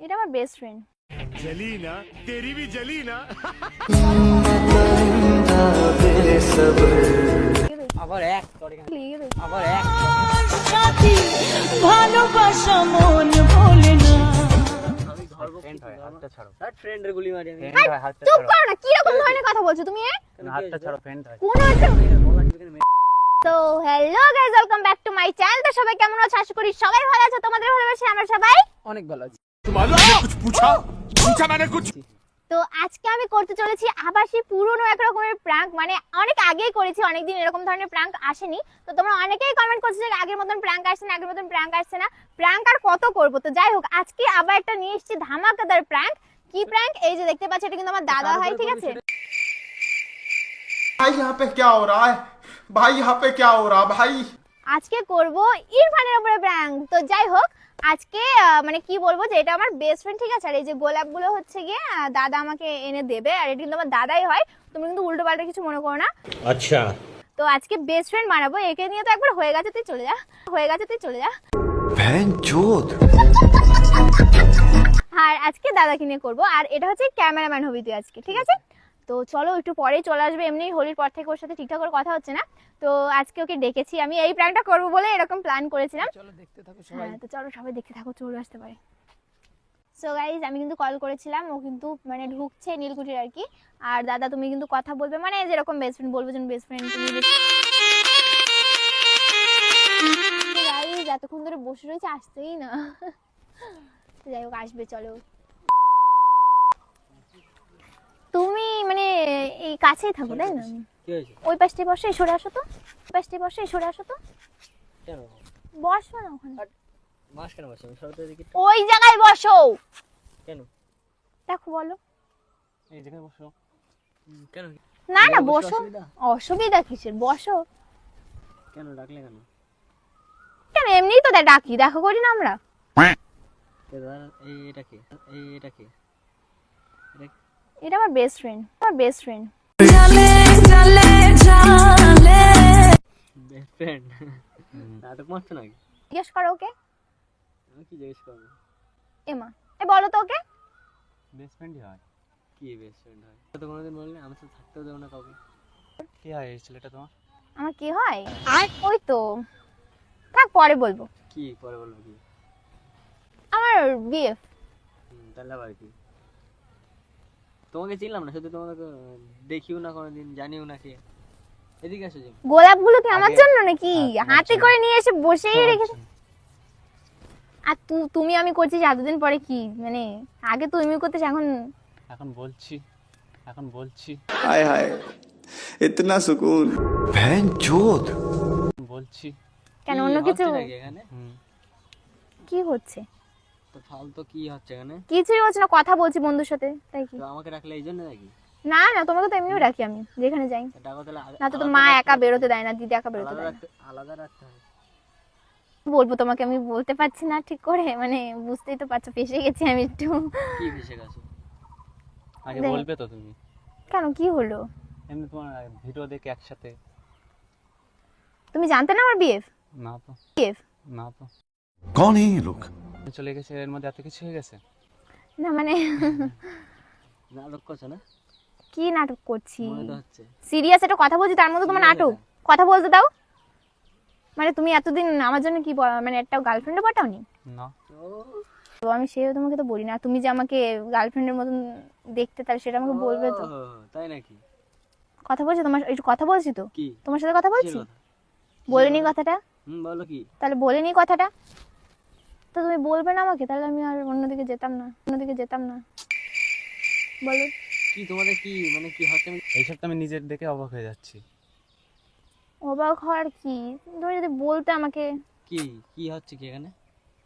এটা আমার best friend. जली ना तेरी भी जली ना। আবার এক আবার এক ভালোবাসা মন বলে না। আমি ধরবো ফ্রেন্ড হয় হাতটা ছাড়ো ফ্রেন্ডের গুলি মারি আমি এই, চুপ করো না, কি রকম ধরনের কথা বলছো তুমি? হাতটা ছাড়ো ফ্রেন্ড হয় কোন হচ্ছে? তো hello guys, welcome back to my channel. তো সবাই কেমন আছো? আশা করি সবাই ভালো আছো। তোমাদের ভালোবাসি আমরা সবাই অনেক ভালো আছি। तुम्हारा कुछ पूछा पूछा मैंने कुछ। তো আজকে আমি করতে চলেছি আবার সেই পুরনো এক রকমের প্র্যাঙ্ক। মানে অনেক আগেই করেছি, অনেকদিন এরকম ধরনের প্র্যাঙ্ক আসেনি। তো তোমরা অনেকেই কমেন্ট করছো যে আগের মতন প্র্যাঙ্ক আসছে না, আগের মতন প্র্যাঙ্ক আসছে না। প্র্যাঙ্ক আর কত করবো? তো যাই হোক, আজকে আবার একটা নিয়ে এসেছি ধামাকাদার প্র্যাঙ্ক। কি প্র্যাঙ্ক? এই যে দেখতে পাচ্ছ, এটা কিন্তু আমার দাদা হয়, ঠিক আছে? भाई यहाँ पे क्या हो रहा है? भाई यहाँ पे क्या हो रहा है भाई? আজকে করব ইরফানের উপরে প্র্যাঙ্ক। তো যাই হোক, আজকে মানে কি বলবো যে এটা আমার বেস্ট ফ্রেন্ড, ঠিক আছে? আর এই যে গোলাপগুলো হচ্ছে গিয়ে দাদা আমাকে এনে দেবে, আর এটা কিন্তু আমার দাদাই হয়। তুমি কিন্তু উল্টো পাল্টা কিছু মনে করো না। अच्छा তো আজকে বেস্ট ফ্রেন্ড বানাবো। একে নিয়ে তো একবার হয়ে গেছে, তুই চলে যা, হয়ে গেছে, তুই চলে যা। बहनचोद। আর আজকে দাদাকে নিয়ে করবো, আর এটা হচ্ছে ক্যামেরাম্যান হবি তুই আজকে, ঠিক আছে? তো চলো, একটু পরেই চলে আসবে। এমনি হোলির পর থেকে ওর সাথে ঠিকঠাক করে কথা হচ্ছে না। তো আজকে ওকে ডেকেছি, আমি এই প্ল্যানটা করবো বলে এরকম প্ল্যান করেছিলাম। চলো দেখতে থাকো সবাই। হ্যাঁ, তো চলো সবাই দেখতে থাকো, চলে আসতে পারে। সো গাইজ, আমি কিন্তু কল করেছিলাম, ও কিন্তু মানে ঢুকছে নীলকুঠির আর কি। আর দাদা তুমি কিন্তু কথা বলবে, মানে যেরকম বেস্ট ফ্রেন্ড বলবে, যেন বেস্ট ফ্রেন্ড তুমি। গাইজ এতক্ষণ ধরে বসে রয়েছে, আসতেই না। তো যাই হোক, আসবে, চলো। তুমি মানে এই কাছেই থাকো, তাই না? কি হয়েছে? ওই পাশে বসে সরে আসো তো, ওই পাশে বসে সরে আসো তো। কেন বসো না ওখানে, মাস কেন বসে আমি সরতে দেখি ওই জায়গায় বসো। কেন দেখো, বলো। এই জায়গায় বসো কেন না না, বসে বসো। অসুবিধা? অসুবিধা কিসের? বসো। কেন ডাকলে কেন? কেন, এমনিই তো ডাকি, দেখো করি না আমরা। এই এটা কি এটা আমার বেস্ট ফ্রেন্ড, আমার বেস্ট ফ্রেন্ড। বেস্ট ফ্রেন্ড নাটক মারছো নাকি? জিজ্ঞেস করো ওকে। আমি কি জিজ্ঞেস করবো? এমা, এ বলো তো ওকে। বেস্ট ফ্রেন্ডই হয়। কি বেস্ট ফ্রেন্ড হয়? তো কোনোদিন বললে আমি তো থাকতেও দেবো না কাউকে। কি হয় এই ছেলেটা তোমার? আমার কি হয়? ওই তো, থাক পরে বলবো। কি পরে বলবো? কি আমার বিএফ। তাহলে আবার কি? তোমাকে চিনলাম না, শুধু তোমাকে দেখিও না কোনোদিন, জানিও না কে। এদিকে আসো। গোলাপগুলো কি আমার জন্য নাকি? হ্যাঁ, হাতে করে নিয়ে এসে বসেই রেখেছে। আর তুমি আমি করছি এতদিন পরে, কি মানে আগে তুমি করতেছ, এখন বলছি हाय हाय इतना सुकून। बहनचोद। বলছি কেন, অন্য কিছু এখানে কি হচ্ছে? তো ফালতু কি হচ্ছে এখানে? কিছুই হচ্ছে না, কথা বলছি বন্ধুর সাথে, তাই কি? তো আমাকে রাখলে এই জন্য নাকি? না না, তোমাকে তো এমনিও রাখি আমি যেখানে যাই। ডাকো তাহলে। না তো মা একা বেরোতে দেয় না, দিদি একা বেরোতে দেয় না। আলাদা রাখতে হয়। বলবো তোমাকে, আমি বলতে পারছি না ঠিক করে, মানে বুঝতেই তো পারছো, ফেসে গেছি আমি একটু। কি ভেসে গেছো? আগে দেখ। বলবে তো তুমি। কেন, কি হলো? এমনি তোমার ভিডিও দেখে একসাথে। তুমি জানতে না আমার বিএফ? না তো। বিএফ না তো। कौन है ये लोग? চলে গেছে, এর মধ্যে এত কিছু হয়ে গেছে। না মানে নাটক করছো না? কি নাটক করছি? মনে তো হচ্ছে সিরিয়াস একটা কথা বলছি, তার মধ্যে তোমার নাটক? কথা বলতে দাও। মানে তুমি এতদিন আমার জন্য কি মানে একটা গার্লফ্রেন্ডও পাঠাওনি? না। তো আমি সেও তোমাকে তো বলি না, তুমি যে আমাকে গার্লফ্রেন্ডের মতন দেখতে, তাহলে সেটা আমাকে বলবে তো। তাই নাকি? কথা বলছি তোমার, একটু কথা বলছি তো, কি তোমার সাথে কথা বলছি। কিসের কথা? বলিনি কথাটা? বলো কি? তাহলে বলিনি কথাটা, তো তুমি বলবে না আমাকে, তাহলে আমি আর অন্যদিকে যেতাম না। বলো কি তোমাদের কি মানে কি হচ্ছে? এইসব তো আমি নিজের দেখে অবাক হয়ে যাচ্ছি। অবাক হওয়ার কি? তুমি যদি বলতে আমাকে। কি কি হচ্ছে কি এখানে?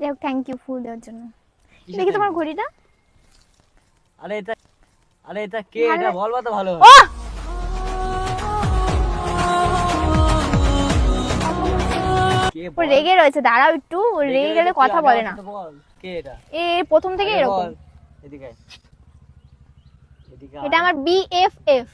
দেখো, থ্যাংক ইউ ফুল দেওয়ার জন্য। কিসের দেখি তোমার thank you? ঘড়িটা। আরে এটা কে? ভালো- এটা বলবা তো ভালো ও হয়। কে ও রেগে রয়েছে, দাঁড়াও একটু, ও রেগে গেলে কথা বলে না। বল কে এটা? এ প্রথম থেকে আরে এরকম। বল। এদিকে আয়। এদিকে এটা আমার বিএফএফ।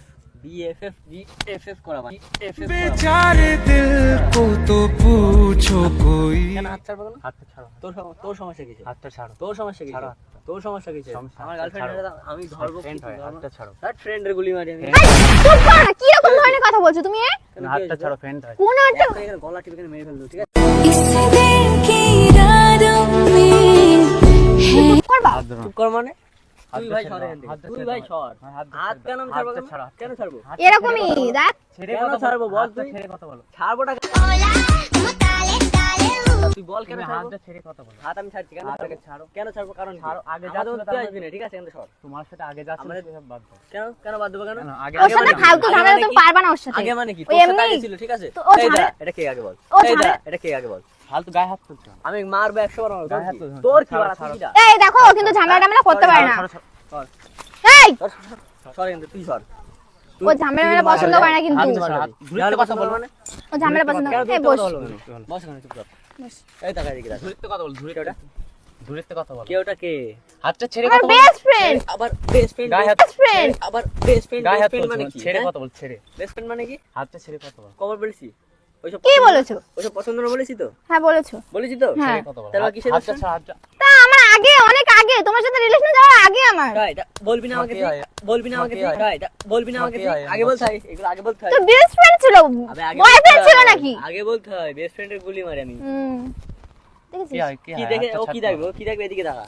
BFF BFF করা ভাই BFF बेचारे दिल को तो पूछो कोई কেন হাত ছাড়বো না? হাতটা ছাড়ো, তোর সমস্যা কিসে? হাতটা ছাড়ো, তোর সমস্যা কিসে? ছাড়ো। তোর সমস্যা কিসে? সমস্যা, আমার হাতটা গার্লফ্রেন্ড ছাড়ো। আমি ধরবো ফ্রেন্ড হয়, হাতটা ছাড়ো, তার ফ্রেন্ডের গুলি মারি আমি। চুপ কর না, কি রকম ধরনের কথা বলছো তুমি? কেন কি হাতটা হয়েছে? ছাড়ো, ফ্রেন্ড হয়। কোন একটা এখন এখানে গলা টিপে এখানে মেরে ফেললো, ঠিক আছে? इस दिल की रातों में চুপ করবা? হাত ধরো না। চুপ কর মানে? তুই হাতটা ভাই ছেড়ে সর দাও, এখান থেকে। হাতটা তুই ছেড়ে ভাই দাও। সর। হ্যাঁ, হাতটা হাত ছেড়ে কেন দাও, ছাড়বো? হাতটা ছাড়ো, কেন ছাড়বো? হাতটা এরকমই ছেড়ে কথা দেখ ছেড়ে কেন কথা ছাড়বো? বলো, বল হাতটা তুই। ছেড়ে কথা বলো। ছাড়বো না। তুই বল কেন তুমি ছাড়বো? হাতটা ছেড়ে কথা বলো। হাত আমি ছাড়ছি কেন হাতটাকে ছাড়বো? ছাড়ো। কেন ছাড়বো? কারণ কি? ছাড়ো, আগে যা আমাদের ছিল মধ্যে তার তুই মধ্যে- আসবি না, ঠিক আছে? এখান থেকে সর। তোমার সাথে আগে যা ছিল আমাদের- সেসব বাদ দাও। কেন বাদ দেবো? কেন? কেন? আগে ওর সাথে মানে কি? ফালতু আগে ঝামেলা মানে তুমি কি? পারবা না ওর সাথে। আগে মানে কি? ওই তোর সাথে এমনি- আগে ছিল, ঠিক আছে? তো ও এই ঝামেলা- দাঁড়া, এটা কে আগে বল? ও এই ঝামেলা- দাঁড়া, এটা কে আগে বল? ফালতু গায়ে হাত তুলছো। আমি মারবো 100 বার মারবো। গায়ে হাত তুলছো। তোর কি ছাড়ো, বাড়া? ছাড়ো। তুই কি দা? এই দেখো ও কিন্তু ঝামেলা টামেলা করতে পারে না। ছাড়ো, ছাড়ো। সর, এই সর, সর এখান থেকে, তুই সর। ও ঝামেলা পছন্দ করে না কিন্তু। হাত ছাড়ো, হাত- ঝামেলা দূরত্বে কথা পছন্দ বলো। মানে? ও ঝামেলা পছন্দ কেন করে। এই দূরত্বে বস। কথা বলবো কেন? বস এখানে, চুপ কর। বস। এই টাকা দিকে রাখ। দূরত্বে কথা বলো, দূরত্বে ওটা? দূরত্বে কথা বলো। কে ওটা কে? হাতটা ছেড়ে আমার কথা বলো। Best friend. আবার বেস্ট ফ্রেন্ড, গায়ে হাত- বেস্ট ফ্রেন্ড। আবার বেস্ট ফ্রেন্ড, গায়ে হাত বেস্ট ফ্রেন্ড মানে তুলছো, কি? ছেড়ে কথা বল, ছেড়ে। বেস্ট ফ্রেন্ড মানে কি? হাতটা ছেড়ে কথা বল। কবর বলেছি? ওইসব কি পছন্দ- বলেছো? ওইসব পছন্দ না বলেছি তো? হ্যাঁ বলেছো। বলেছি তো? হ্যাঁ। ছেড়ে কথা বল। তাহলে কিসের হাতটা best ছাড়ো, হাতটা। তা আমার আগে অনেক আগে তোমার সাথে রিলেশন যাওয়ার আগে আমার। তাই, বলবি না আমাকে কে তুই? হয়? বলবি না আমাকে কে তুই? হয়? তাই, বলবি না আমাকে কে তুই? হয়? আগে বলতে হয়, এগুলো আগে বলতে হয়। তো বেস্ট ফ্রেন্ড ছিল, আবে আগে বয়ফ্রেন্ড বলতে ছিল হয়। নাকি? আগে বলতে হয়, বেস্ট ফ্রেন্ডের গুলি মারি আমি। দেখেছিস? কে হয়, কে কি হয়? দেখে হাতটা ও কি ছাড়তে দেখবে? বলো। ও কি দেখবে? এদিকে তাকা।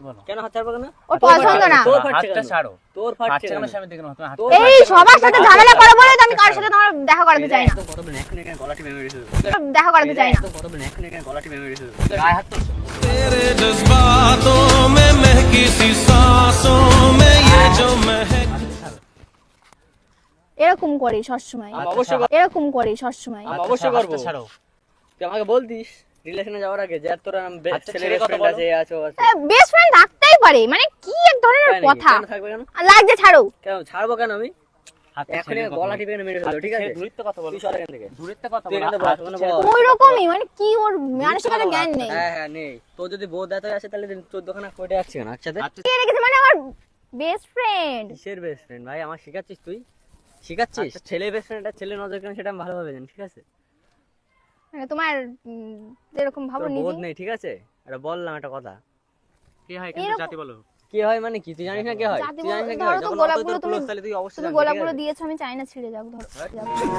বলো। কেন হাত ছাড়বো কেন? ওর পছন্দ না। তোর ফাটছে হাতটা কেন? ছাড়ো। তোর ফাটছে হাতটা কেন? কেন সামনে দিকে নাও, তুমি হাতটা তোর এই সবার সাথে ঝামেলা করো বলে তো আমি কারোর সাথে তোমার দেখা করাতে চাই না। একদম কথা বলে এখন এখানে গলা টিপে মেরে দিল। দেখা করাতে চাই না। একদম কথা বলে এখন এখানে গলা টিপে মেরে দিল। গায়ে হাত তুলছো। तेरे जज्बातों में महकी सी सांसों में ये जो महक এরকম করি সবসময়। আমি অবশ্যই করবো। এরকম করি সবসময়। আমি অবশ্যই করবো। হাতটা ছাড়ো। তুই আমাকে বলতিস রিলেশনে যাওয়ার আগে যে তোর আচ্ছা, ছেলে ছেড়ে কথা কথা বলো। আছে এ আছে ও আছে। বেস্ট ফ্রেন্ড থাকতেই পারে, মানে কি এক ধরনের তাই নাকি? কথা। কেন থাকবে কেন? আর লাগছে ছাড়ো। কেন ছাড়বো কেন আমি? হাতটা এখন ছেড়ে কথা গলা বলো। টিপে মেরে ফেললো, হাতটা ঠিক আছে? ছেড়ে দূরত্বে কথা বলো। তুই সর এখান থেকে। দূরত্বে কথা তুই বলো। এখান থেকে বস, হাতটা ওখানে ছেড়ে বস। কথা বলো। ওই রকমই, মানে কি ওর মানসিকতা জ্ঞান নেই। হ্যাঁ হ্যাঁ নেই। তোর যদি বোধ এত আসে তাহলে 14খানা কোটে আসছে কেন একসাথে? কে রেখেছে মানে আমার বেস্ট ফ্রেন্ড। কিসের বেস্ট ফ্রেন্ড ভাই? আমার শিখাচ্ছিস তুই? শিখাচ্ছিস? ছেলে বেস্ট ফ্রেন্ড আর ছেলে নজর কেন সেটা আমি ভালোভাবে জানি, ঠিক আছে? মানে তোমার যেরকম ভাবো তোর বোধ নিজে। নেই, ঠিক আছে? এটা বললাম একটা কথা। কে হয় কিন্তু এরকম- জাতি বলো। কি হয় মানে কি? তুই জানিস না কি হয়? জাতি তুই জানিস না কি ধরো হয়? তো যখন গোলাপগুলো অত তোর তুমি- close তাহলে তুই অবশ্যই তুমি জানবি, গোলাপগুলো ঠিক আছে? দিয়েছো, আমি চাই না ছিঁড়ে যাক, ধরো।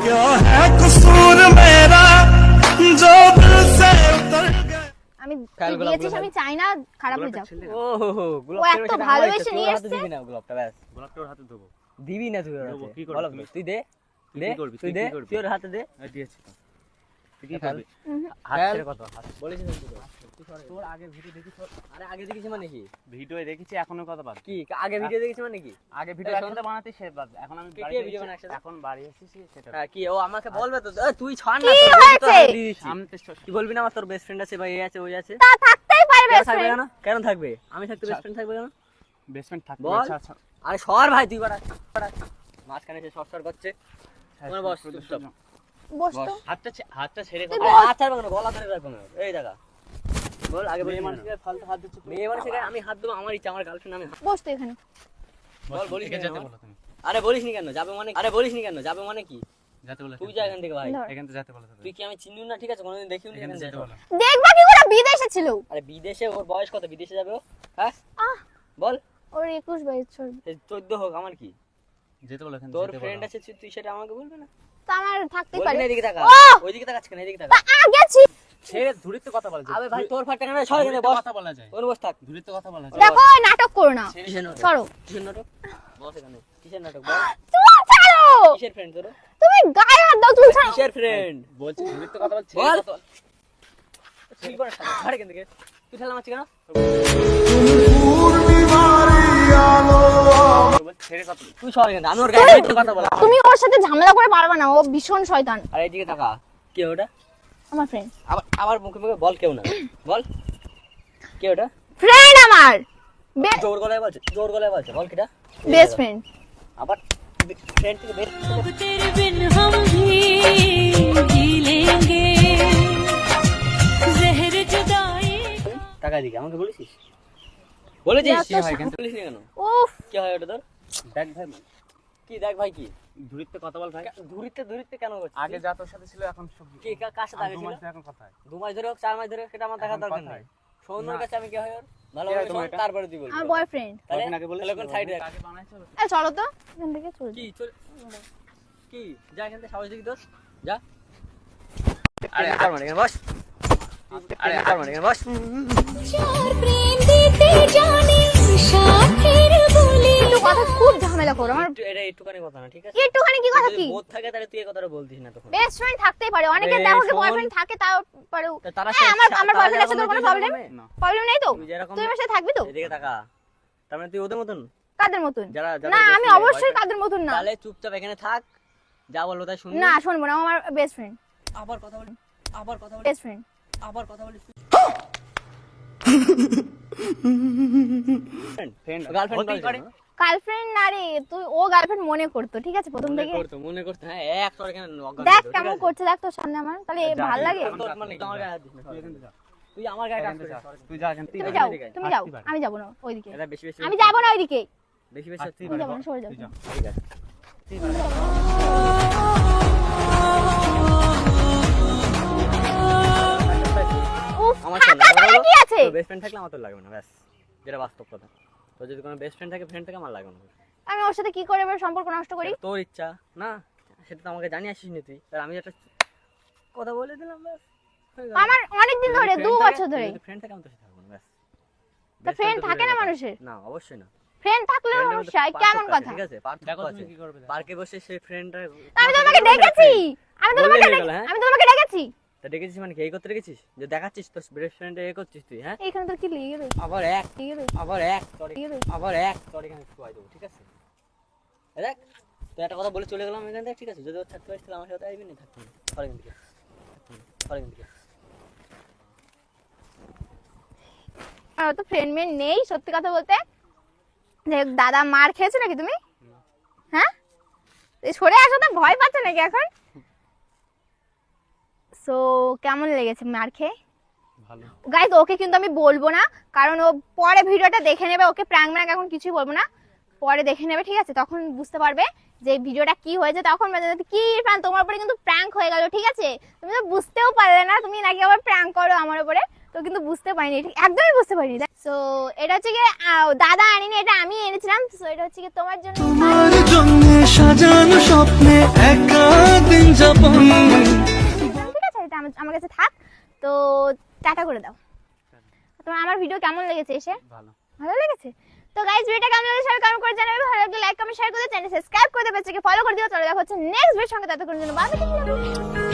क्या है कसूर मेरा जो दिल से उतर गया আমি খেয়াল তুই গোলাপগুলো দিয়েছিস, আমি চাই না খারাপ হয়ে যাক। ও হো হো, গোলাপ ও কেন এত সেটা আমার ভালোবেসে ইচ্ছা, নিয়ে তোর হাতে এসছে। দিবি না গোলাপটা, ব্যাস। গোলাপটা ওর হাতে দেবো। দিবি না তুই ওর দেবো, হাতে। কি করবি গোলাপ তুমি? তুই দে, তুই দে, কি করবি? তুই তুই দে, কি করবি? তুই ওর হাতে দে। দিয়েছি তো। তুই কি খেয়াল। করবি? হাত খেয়াল। ছেড়ে কথা বল। হাত- বলিস না তুই তো। তুই সরে। তোর আগে ভিডিও দেখিস, আরে আগে দেখিস মানে কি? ভিডিও দেখেছি, এখনো কথা বাদ। কি আগে ভিডিও দেখিস মানে কি? আগে ভিডিও এই শোন। একসাথে বানাতে সে বাদ। এখন আমি কে বাড়ি video এসেছি, বানায় একসাথে? এখন বাড়ি এসেছি সেটা। হ্যাঁ কি ও আমাকে বলবে তো? তুই ছাড় না, কি তোর বন্ধু তো হয়েছে? আমি দিয়ে দিচ্ছি। আমি তো স- তুই বলবি না আমার তোর বেস্ট ফ্রেন্ড আছে বা এই আছে ওই আছে? তা থাকতেই পারে কেন বেস্ট থাকবে ফ্রেন্ড। কেন? কেন থাকবে? আমি থাকতে বেস্ট ফ্রেন্ড থাকবে কেন? বেস্ট ফ্রেন্ড থাকবে। বল। ছাড়, ছাড়। আরে সর ভাই, তুই বাড়া বাড়া। মাঝখানে এসে সর করছে। তোমরা বস, চুপচাপ। বস তো। হাতটা ছেড়ে তুই কথা আরে বল। হাত ছাড়বে কেন? গলা ধরে রাখবো না। এই দেখা। বল আগে মেয়ে বল মানুষের ফালতু হাত দিচ্ছ। মেয়ে মানুষের গায়ে আমি হাত দেবো, আমার ইচ্ছা, আমার গার্লফ্রেন্ড আমি বস তো এখানে। বল, বলিস একে কেন যেতে আমার? বলো তুমি। আরে বলিসনি কেন? যাবে মানে? আরে বলিসনি কেন? যাবে মানে কি? যেতে বলো। তুই যা এখান থেকে ভাই। ধর। এখান থেকে যেতে বলো তুমি। তুই কি আমি চিনিও না, ঠিক আছে? কোনোদিন দেখিও নি এখান এখানে থেকে যেতে যেতে। বলো। দেখবা কি করে, বিদেশে ছিল। আরে বিদেশে ওর বয়স কত? বিদেশে যাবে ও? হ্যাঁ আহ বল। ওর 21 বছর। 14 হোক, আমার কি? যেতে বলো এখান থেকে তোর যেতে ফ্রেন্ড বলো। আছে, তুই সেটা আমাকে বলবি না? তা আমার থাকতেই বলবি পারে। না, এদিকে তাকা। ও! ওইদিকে তাকাচ্ছ কেন? এদিকে তা তাকা। আগে ছিল। ছেড়ে দূরত্বে কথা বলা যায়। আবে ভাই তোর ফাটটা কেন? সর এখানে দূরত্বে বস। কথা বলা যায়। ওর বস থাক। দূরত্বে কথা বলা যায়। দেখো ওই নাটক করো না। কিসের নাটক? সরো। কিসের নাটক? বস এখানে। কিসের নাটক বল? তুমি ছাড়ো। কিসের ফ্রেন্ড তোর? তুমি গায়ে হাত দাও, তুমি ছাড়ো। কিসের ফ্রেন্ড? বলছি দূরত্বে কথা বল, ছেড়ে বল। কথা বল। তুই বল, ছাড় এখান থেকে। তুই ঠেলা মারছিস কেন? ছেড়ে কথা বল। তুই সর এখান থেকে। আমি ওর গায়ে হাত দিতে কথা বলা। তুমি ওর সাথে ঝামেলা করে পারবে না, ও ভীষণ শয়তান। আরে এদিকে তাকা। কে ওটা? আমার ফ্রেন্ড। আবার মুখে মুখে বল কেউ না। বল। কে ওটা? ফ্রেন্ড আমার জোর গলায় বলছে, জোর গলায় বলছে। বল কিটা? Best friend. আবার ফ্রেন্ড থেকে বেস্ট। तेरे बिन हम भी जी लेंगे जहर जुदाई টাকা এদিকে আমাকে বলেছিস বলেছিস যত ভাই কেন বলিস কেন উফ কি হয় ওটা তোর দেখ ভাই কি দেখ ভাই কি ধুরিতে কথা বল ভাই ধুরিতে কেন করছিস আগে যা তোর সাথে ছিল এখন সব কি কার সাথে আগে দু ছিল মাস এখন কথায় 2 মাস ধরে হোক 4 মাস ধরে হোক, সেটা আমার দেখার এখন দরকার কথায়। নেই সৌন্দর্যের কাছে আমি কি হয় ওর ভালো কে হয় হবে তোমার শোন, এটা? তারপরে তুই বলবি আমার বয়ফ্রেন্ড। তাহলে আগে বলিস তাহলে কোন সাইডে আগে বানাইছো চলো তো এখান থেকে চল। কি চল কি যা এখান থেকে সাহস দেখি দোস যা আরে কর মানে এখানে বস আরে কর মানে এখানে বস চার প্রেম দিতে জানে সাথের বলে একটু কথা খুব ঝামেলা করো আমার এটা একটুখানি কথা না ঠিক আছে একটুখানি কি কথা যদি কি বোধ থাকে তাহলে তুই এই কথাটা বলতিস না তখন বেস্ট ফ্রেন্ড থাকতেই পারে অনেকে আরে দেখো যে শোন। বয়ফ্রেন্ড থাকে তারপরেও তা তারা হ্যাঁ, আমার তারা বয়ফ্রেন্ডের সাথে যেরকম কোনো তুই প্রবলেম যেরকম না প্রবলেম নেই তো তুই যেরকম তুই আমার সাথে থাকবি তো এদিকে তাকা তার মানে তুই ওদের মতন কাদের মতন যারা না best আমি friend, অবশ্যই boyfriend, কাদের মতন না তাহলে চুপচাপ এখানে থাক যা বললো তাই শুনবি না শুনবো না ও আমার বেস্ট ফ্রেন্ড আবার কথা বলি বেস্ট ফ্রেন্ড আবার কথা বলিস ফ্রেন্ড গার্লফ্রেন্ড হতেই পারে গার্লফ্রেন্ড না রে তুই ও গার্লফ্রেন্ড মনে করতো ঠিক আছে প্রথম থেকে মনে করতে হ্যাঁ এক তোর এখানে অজ্ঞান দেখ হয়ে যাবে, ঠিক কেমন আছে? করছে দেখ তোর সামনে আমার তাহলে ভাল লাগে তোর মানে আমার গায়ে হাত দিস না, তুই আমার গায়ে হাত দিস না। তুই যা এখান থেকে তুমি যাও এদিকে আয়। তুমি যাও আমি যাবো না ওইদিকে এটা বেশি বেশি আমি যাবো না ওইদিকে বেশি বেশি হচ্ছে আমি যাবো না সরে যাবো ঠিক আছে উফ আমার থাকা তাহলে কি আছে বেস্ট ফ্রেন্ড থাকলে আমার তো লাগবে না ব্যাস যেটা বাস্তব কথা তো যদি কোনো বেস্ট ফ্রেন্ড থাকে ফ্রেন্ড থাকে আমার লাগবে না আমি ওর সাথে কি করে এবার সম্পর্ক নষ্ট করি সেটা তোর ইচ্ছা না সেটা তো আমাকে জানিয়ে আসিস নি তুই আর আমি একটা কথা বলে দিলাম ব্যাস হয়ে গেল। আমার অনেক দিন ধরে যদি 2 friend বছর থাকে- ধরে যদি ফ্রেন্ড থাকে আমি তো সাথে থাকবো না ব্যাস তা Best friend friend তো থাকে দূরের না কথা। মানুষের? না অবশ্যই না ফ্রেন্ড থাকলেও Friend এর মধ্যে সমস্যা কেমন পার্থক্য আছে, কথা ঠিক আছে পার্থক্য দেখো তুমি আছে কি করবে পার্কে বসে সেই ফ্রেন্ডরা আমি তো তোমাকে ডেকেছি বললেই হয়ে গেল, হ্যাঁ? আমি তো তোমাকে ডেকেছি তা ডেকেছিস মানে কি এই করতে রেখেছিস যে দেখাচ্ছিস তোর বেস্ট ফ্রেন্ড এ করছিস তুই হ্যাঁ এইখানে তোর কি লেগে রয়েছে আবার এক লেগে রয়েছে আবার এক তোর আবার এক তোর এখানে শুয়াই দেবো ঠিক আছে এই দেখ তুই একটা কথা বলে চলে গেলাম এখান থেকে ঠিক আছে যদি ওর থাকতে পারিস তাহলে আমার সাথে আসবি না থাকবি না সর এখান থেকে সর এখান থেকে আর তো ফ্রেন্ড মেন নেই সত্যি কথা বলতে দেখ দাদা মার খেয়েছো নাকি তুমি হ্যাঁ এই সরে আসো তো ভয় পাচ্ছ নাকি এখন সো কেমন লেগেছে মার খেয়ে ভালো গাইজ ওকে কিন্তু আমি বলবো না কারণ ও পরে ভিডিওটা দেখে নেবে ওকে প্র্যাঙ্ক ম্যাঙ্ক এখন কিছুই বলবো না পরে দেখে নেবে ঠিক আছে তখন বুঝতে পারবে যে ভিডিওটা কি হয়েছে তখন বলবে যে, কি প্র্যাঙ্ক তোমার উপরে কিন্তু প্র্যাঙ্ক হয়ে গেল ঠিক আছে তুমি তো বুঝতেও পারলে না তুমি নাকি আবার প্র্যাঙ্ক করো আমার উপরে তো কিন্তু বুঝতে পারিনি ঠিক একদমই বুঝতে পারিনি সো এটা হচ্ছে গিয়ে দাদা আনিনি এটা আমি এনেছিলাম সো এটা হচ্ছে গিয়ে তোমার জন্য তোমার জন্য সাজানো স্বপ্নে একা দিন যাপন ঠিক আছে এটা আমার কাছে থাক তো টাটা করে দাও তোমার আমার ভিডিও কেমন লেগেছে এসে ভালো ভালো লেগেছে তো গাইস ভিডিওটা কেমন লেগেছে সবাই কমেন্ট করে জানাবে ভালো লাগলে লাইক কমেন্ট শেয়ার করে চ্যানেল সাবস্ক্রাইব করে দেবে পেজটাকে ফলো করে দিও চলে দেখা হচ্ছে নেক্সট ভিডিওর সঙ্গে ততক্ষণের জন্য বাই বাই